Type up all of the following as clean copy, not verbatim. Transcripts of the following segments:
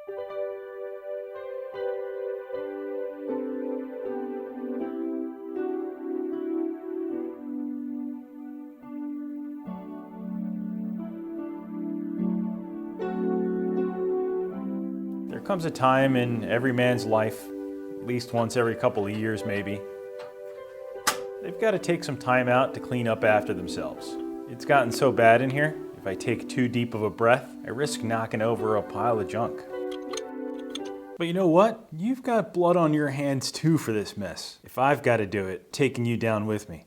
There comes a time in every man's life, at least once every couple of years maybe, they've got to take some time out to clean up after themselves. It's gotten so bad in here, if I take too deep of a breath, I risk knocking over a pile of junk. But you know what? You've got blood on your hands too for this mess. If I've got to do it, taking you down with me.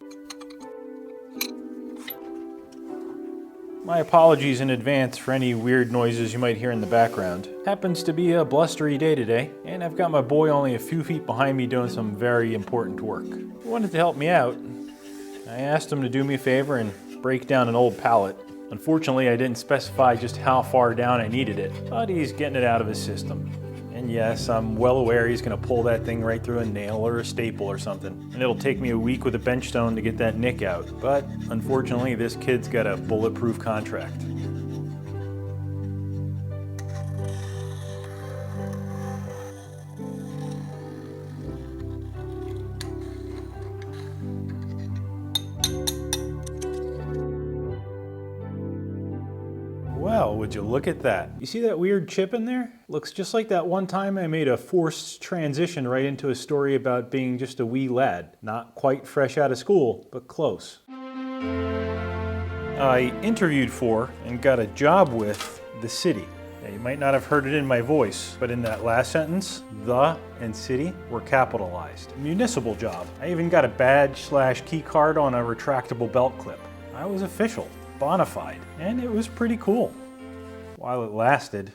My apologies in advance for any weird noises you might hear in the background. Happens to be a blustery day today, and I've got my boy only a few feet behind me doing some very important work. He wanted to help me out. I asked him to do me a favor and break down an old pallet. Unfortunately, I didn't specify just how far down I needed it, but he's getting it out of his system. And yes, I'm well aware he's gonna pull that thing right through a nail or a staple or something. And it'll take me a week with a bench stone to get that nick out. But unfortunately, this kid's got a bulletproof contract. Well, would you look at that? You see that weird chip in there? Looks just like that one time I made a forced transition right into a story about being just a wee lad. Not quite fresh out of school, but close. I interviewed for and got a job with the city. Now, you might not have heard it in my voice, but in that last sentence, the and city were capitalized. Municipal job. I even got a badge/key card on a retractable belt clip. I was official. Bonafide, and it was pretty cool while it lasted.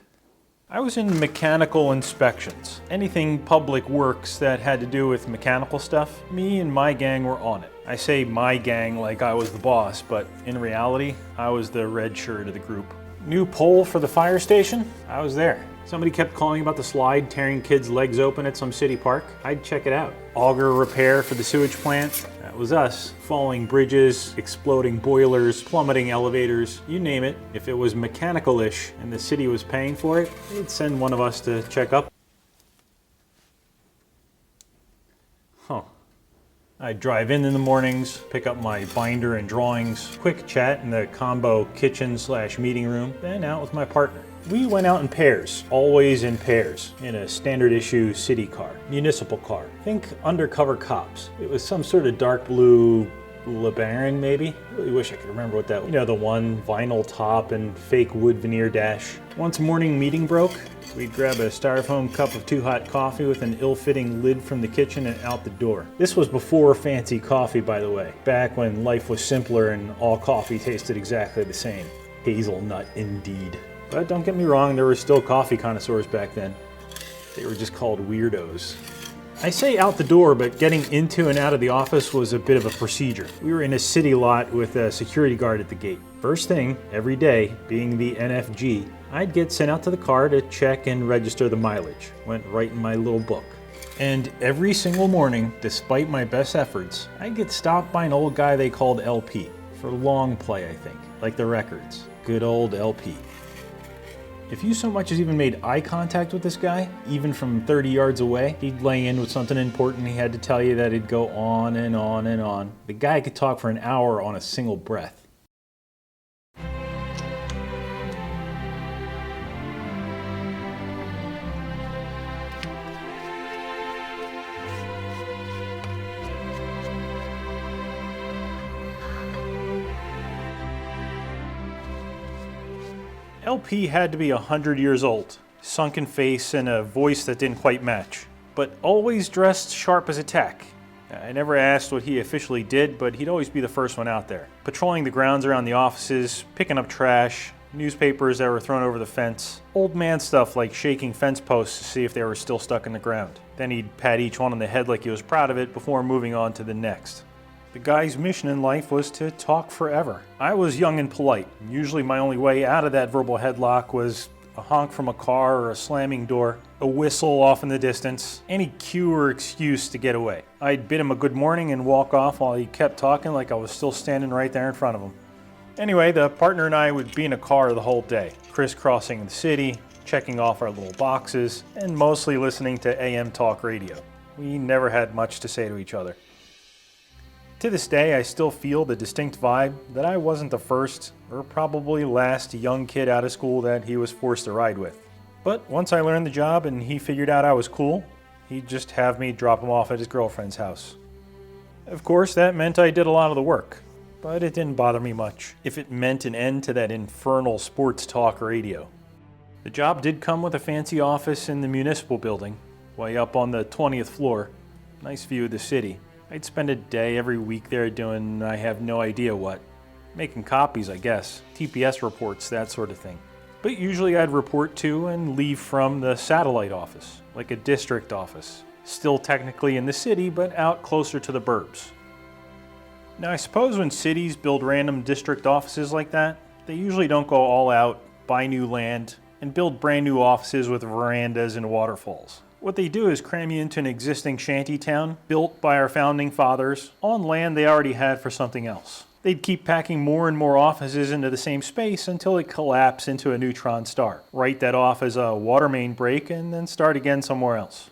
I was in mechanical inspections. Anything public works that had to do with mechanical stuff, me and my gang were on it. I say my gang like I was the boss, but in reality, I was the red shirt of the group. New pole for the fire station? I was there. Somebody kept calling about the slide tearing kids' legs open at some city park. I'd check it out. Auger repair for the sewage plant? That was us. Falling bridges, exploding boilers, plummeting elevators, you name it. If it was mechanical-ish and the city was paying for it, they'd send one of us to check up. I'd drive in the mornings, pick up my binder and drawings, quick chat in the combo kitchen/meeting room, then out with my partner. We went out in pairs, always in pairs, in a standard issue city car, municipal car. Think undercover cops. It was some sort of dark blue LeBaron maybe? I really wish I could remember what that was. You know, the one vinyl top and fake wood veneer dash. Once a morning meeting broke, we'd grab a styrofoam cup of too hot coffee with an ill-fitting lid from the kitchen and out the door. This was before fancy coffee, by the way. Back when life was simpler and all coffee tasted exactly the same. Hazelnut indeed. But don't get me wrong, there were still coffee connoisseurs back then. They were just called weirdos. I say out the door, but getting into and out of the office was a bit of a procedure. We were in a city lot with a security guard at the gate. First thing, every day, being the NFG, I'd get sent out to the car to check and register the mileage. Went right in my little book. And every single morning, despite my best efforts, I'd get stopped by an old guy they called LP. For long play, I think. Like the records. Good old LP. If you so much as even made eye contact with this guy, even from 30 yards away, he'd lay in with something important he had to tell you that'd go on and on and on. The guy could talk for an hour on a single breath. LP had to be 100 years old, sunken face and a voice that didn't quite match, but always dressed sharp as a tack. I never asked what he officially did, but he'd always be the first one out there, patrolling the grounds around the offices, picking up trash, newspapers that were thrown over the fence, old man stuff like shaking fence posts to see if they were still stuck in the ground. Then he'd pat each one on the head like he was proud of it before moving on to the next. The guy's mission in life was to talk forever. I was young and polite. Usually my only way out of that verbal headlock was a honk from a car or a slamming door, a whistle off in the distance, any cue or excuse to get away. I'd bid him a good morning and walk off while he kept talking like I was still standing right there in front of him. Anyway, the partner and I would be in a car the whole day, crisscrossing the city, checking off our little boxes, and mostly listening to AM talk radio. We never had much to say to each other. To this day, I still feel the distinct vibe that I wasn't the first or probably last young kid out of school that he was forced to ride with. But once I learned the job and he figured out I was cool, he'd just have me drop him off at his girlfriend's house. Of course, that meant I did a lot of the work, but it didn't bother me much if it meant an end to that infernal sports talk radio. The job did come with a fancy office in the municipal building, way up on the 20th floor. Nice view of the city. I'd spend a day every week there doing I have no idea what. Making copies, I guess. TPS reports, that sort of thing. But usually I'd report to and leave from the satellite office, like a district office. Still technically in the city, but out closer to the burbs. Now I suppose when cities build random district offices like that, they usually don't go all out, buy new land, and build brand new offices with verandas and waterfalls. What they do is cram you into an existing shanty town built by our founding fathers on land they already had for something else. They'd keep packing more and more offices into the same space until it collapsed into a neutron star. Write that off as a water main break and then start again somewhere else.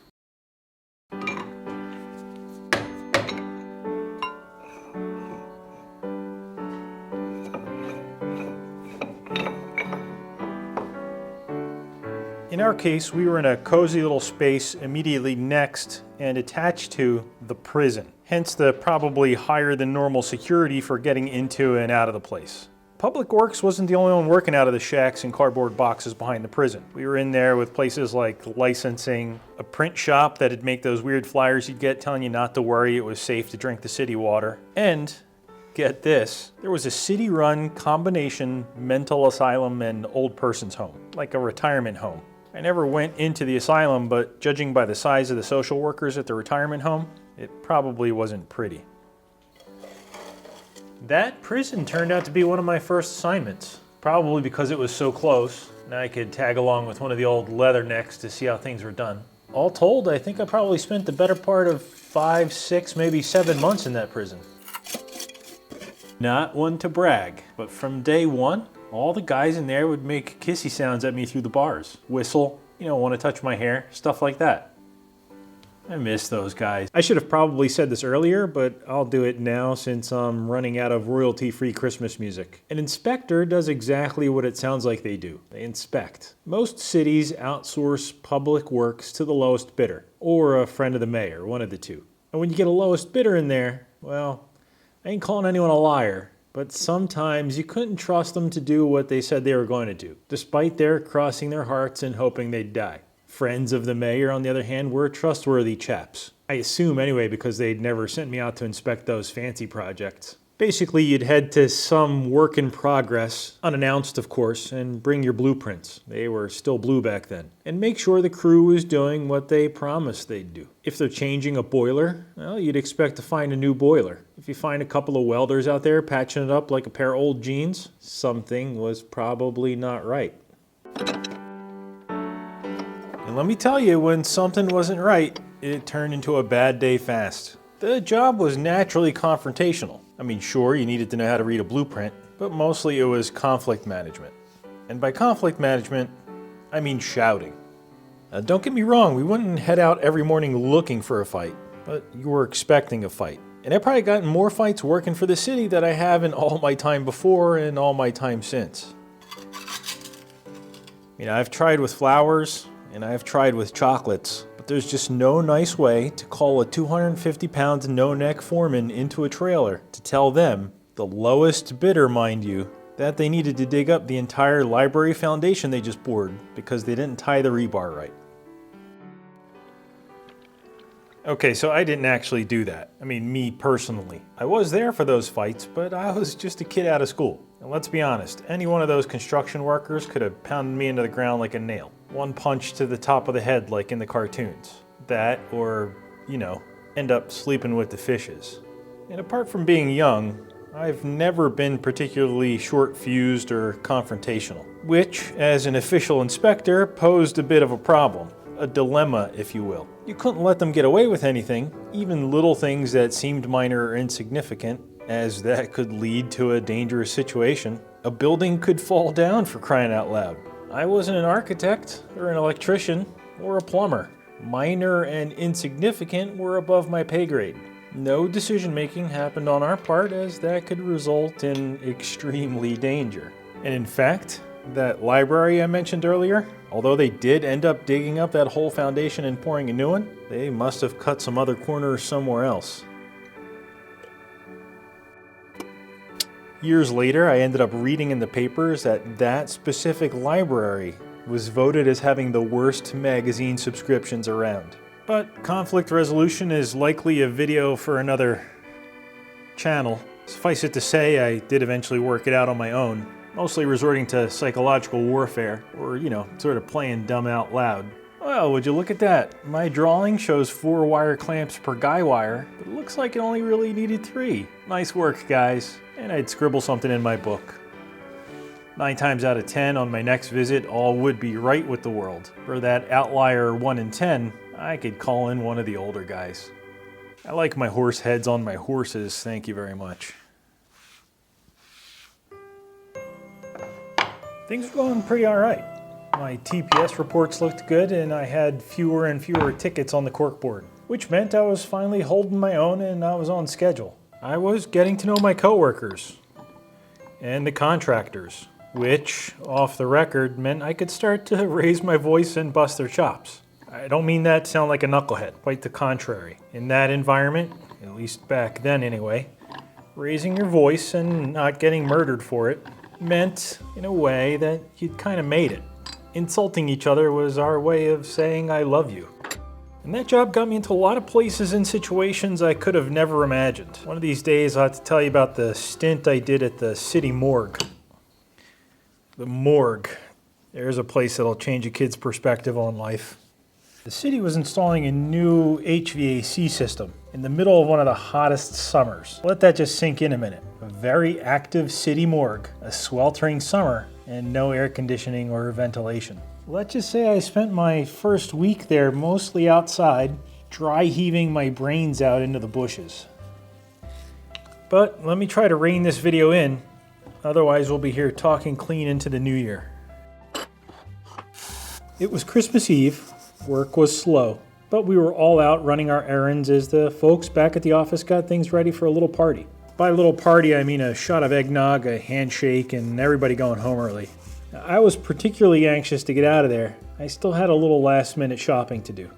In our case, we were in a cozy little space immediately next and attached to the prison. Hence the probably higher than normal security for getting into and out of the place. Public Works wasn't the only one working out of the shacks and cardboard boxes behind the prison. We were in there with places like licensing, a print shop that'd make those weird flyers you'd get telling you not to worry, it was safe to drink the city water. And, get this, there was a city-run combination mental asylum and old person's home, like a retirement home. I never went into the asylum, but judging by the size of the social workers at the retirement home, it probably wasn't pretty. That prison turned out to be one of my first assignments, probably because it was so close, and I could tag along with one of the old leathernecks to see how things were done. All told, I think I probably spent the better part of 5, 6, maybe 7 months in that prison. Not one to brag, but from day one, all the guys in there would make kissy sounds at me through the bars. Whistle, want to touch my hair, stuff like that. I miss those guys. I should have probably said this earlier, but I'll do it now since I'm running out of royalty-free Christmas music. An inspector does exactly what it sounds like they do. They inspect. Most cities outsource public works to the lowest bidder, or a friend of the mayor, one of the two. And when you get a lowest bidder in there, well, I ain't calling anyone a liar, but sometimes you couldn't trust them to do what they said they were going to do, despite their crossing their hearts and hoping they'd die. Friends of the mayor, on the other hand, were trustworthy chaps. I assume anyway, because they'd never sent me out to inspect those fancy projects. Basically, you'd head to some work in progress, unannounced of course, and bring your blueprints. They were still blue back then. And make sure the crew was doing what they promised they'd do. If they're changing a boiler, well, you'd expect to find a new boiler. If you find a couple of welders out there patching it up like a pair of old jeans, something was probably not right. And let me tell you, when something wasn't right, it turned into a bad day fast. The job was naturally confrontational. I mean, sure, you needed to know how to read a blueprint, but mostly it was conflict management. And by conflict management, I mean shouting. Don't get me wrong, we wouldn't head out every morning looking for a fight, but you were expecting a fight. And I've probably gotten more fights working for the city than I have in all my time before and all my time since. I've tried with flowers, and I've tried with chocolates, but there's just no nice way to call a 250-pound no-neck foreman into a trailer to tell them, the lowest bidder mind you, that they needed to dig up the entire library foundation they just bored because they didn't tie the rebar right. Okay, so I didn't actually do that. I mean, me personally. I was there for those fights, but I was just a kid out of school. And let's be honest, any one of those construction workers could have pounded me into the ground like a nail. One punch to the top of the head like in the cartoons. That, or, end up sleeping with the fishes. And apart from being young, I've never been particularly short-fused or confrontational. Which, as an official inspector, posed a bit of a problem. A dilemma, if you will. You couldn't let them get away with anything, even little things that seemed minor or insignificant, as that could lead to a dangerous situation. A building could fall down, for crying out loud. I wasn't an architect or an electrician or a plumber. Minor and insignificant were above my pay grade. No decision making happened on our part, as that could result in extremely danger. And in fact, that library I mentioned earlier, although they did end up digging up that whole foundation and pouring a new one, they must have cut some other corners somewhere else. Years later, I ended up reading in the papers that that specific library was voted as having the worst magazine subscriptions around. But conflict resolution is likely a video for another channel. Suffice it to say, I did eventually work it out on my own, mostly resorting to psychological warfare, or, sort of playing dumb out loud. Well, would you look at that? My drawing shows 4 wire clamps per guy wire, but it looks like it only really needed 3. Nice work, guys. And I'd scribble something in my book. 9 times out of 10 on my next visit, all would be right with the world. For that outlier 1 in 10, I could call in one of the older guys. I like my horse heads on my horses, thank you very much. Things were going pretty alright. My TPS reports looked good and I had fewer and fewer tickets on the corkboard, which meant I was finally holding my own and I was on schedule. I was getting to know my coworkers and the contractors, which, off the record, meant I could start to raise my voice and bust their chops. I don't mean that to sound like a knucklehead, quite the contrary. In that environment, at least back then anyway, raising your voice and not getting murdered for it meant, in a way, that you'd kind of made it. Insulting each other was our way of saying I love you. And that job got me into a lot of places and situations I could have never imagined. One of these days I'll have to tell you about the stint I did at the city morgue. The morgue. There's a place that'll change a kid's perspective on life. The city was installing a new HVAC system in the middle of one of the hottest summers. Let that just sink in a minute. A very active city morgue, a sweltering summer, and no air conditioning or ventilation. Let's just say I spent my first week there mostly outside, dry heaving my brains out into the bushes. But let me try to rein this video in, otherwise we'll be here talking clean into the new year. It was Christmas Eve. Work was slow, but we were all out running our errands as the folks back at the office got things ready for a little party. By little party, I mean a shot of eggnog, a handshake, and everybody going home early. I was particularly anxious to get out of there. I still had a little last-minute shopping to do.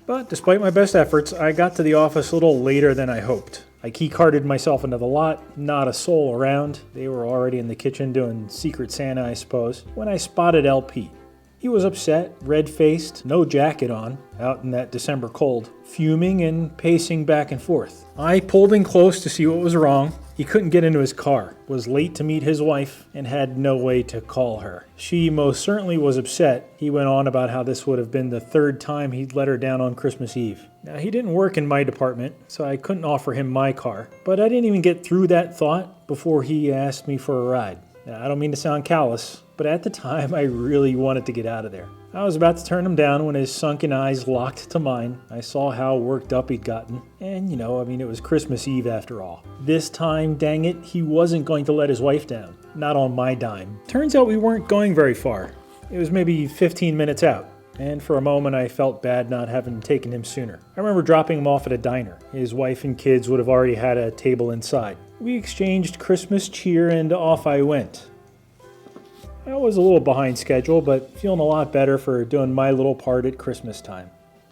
But despite my best efforts, I got to the office a little later than I hoped. I key-carded myself into the lot, not a soul around. They were already in the kitchen doing Secret Santa, I suppose, when I spotted LP. He was upset, red-faced, no jacket on, out in that December cold, fuming and pacing back and forth. I pulled in close to see what was wrong. He couldn't get into his car, was late to meet his wife, and had no way to call her. She most certainly was upset. He went on about how this would have been the 3rd time he'd let her down on Christmas Eve. Now, he didn't work in my department, so I couldn't offer him my car, but I didn't even get through that thought before he asked me for a ride. Now, I don't mean to sound callous, but at the time I really wanted to get out of there. I was about to turn him down when his sunken eyes locked to mine. I saw how worked up he'd gotten, and it was Christmas Eve after all. This time, dang it, he wasn't going to let his wife down. Not on my dime. Turns out we weren't going very far. It was maybe 15 minutes out, and for a moment I felt bad not having taken him sooner. I remember dropping him off at a diner. His wife and kids would have already had a table inside. We exchanged Christmas cheer and off I went. I was a little behind schedule, but feeling a lot better for doing my little part at Christmas time.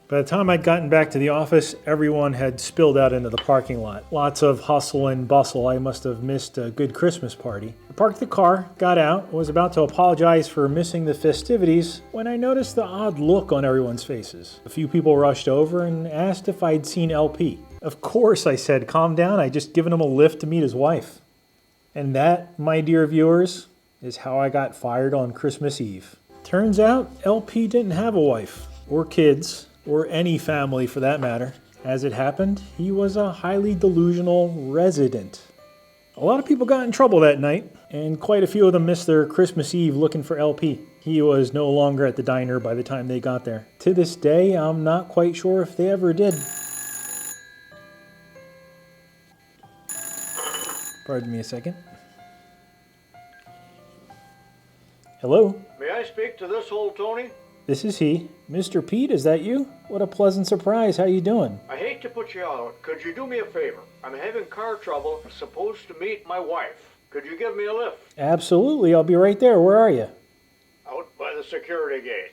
By the time I'd gotten back to the office, everyone had spilled out into the parking lot. Lots of hustle and bustle. I must have missed a good Christmas party. I parked the car, got out, was about to apologize for missing the festivities when I noticed the odd look on everyone's faces. A few people rushed over and asked if I'd seen LP. Of course, I said, calm down, I'd just given him a lift to meet his wife. And that, my dear viewers, is how I got fired on Christmas Eve. Turns out, LP didn't have a wife, or kids, or any family for that matter. As it happened, he was a highly delusional resident. A lot of people got in trouble that night, and quite a few of them missed their Christmas Eve looking for LP. He was no longer at the diner by the time they got there. To this day, I'm not quite sure if they ever did. Pardon me a second. Hello? May I speak to this old Tony? This is he. Mr. Pete, is that you? What a pleasant surprise. How you doing? I hate to put you out. Could you do me a favor? I'm having car trouble. I'm supposed to meet my wife. Could you give me a lift? Absolutely. I'll be right there. Where are you? Out by the security gate.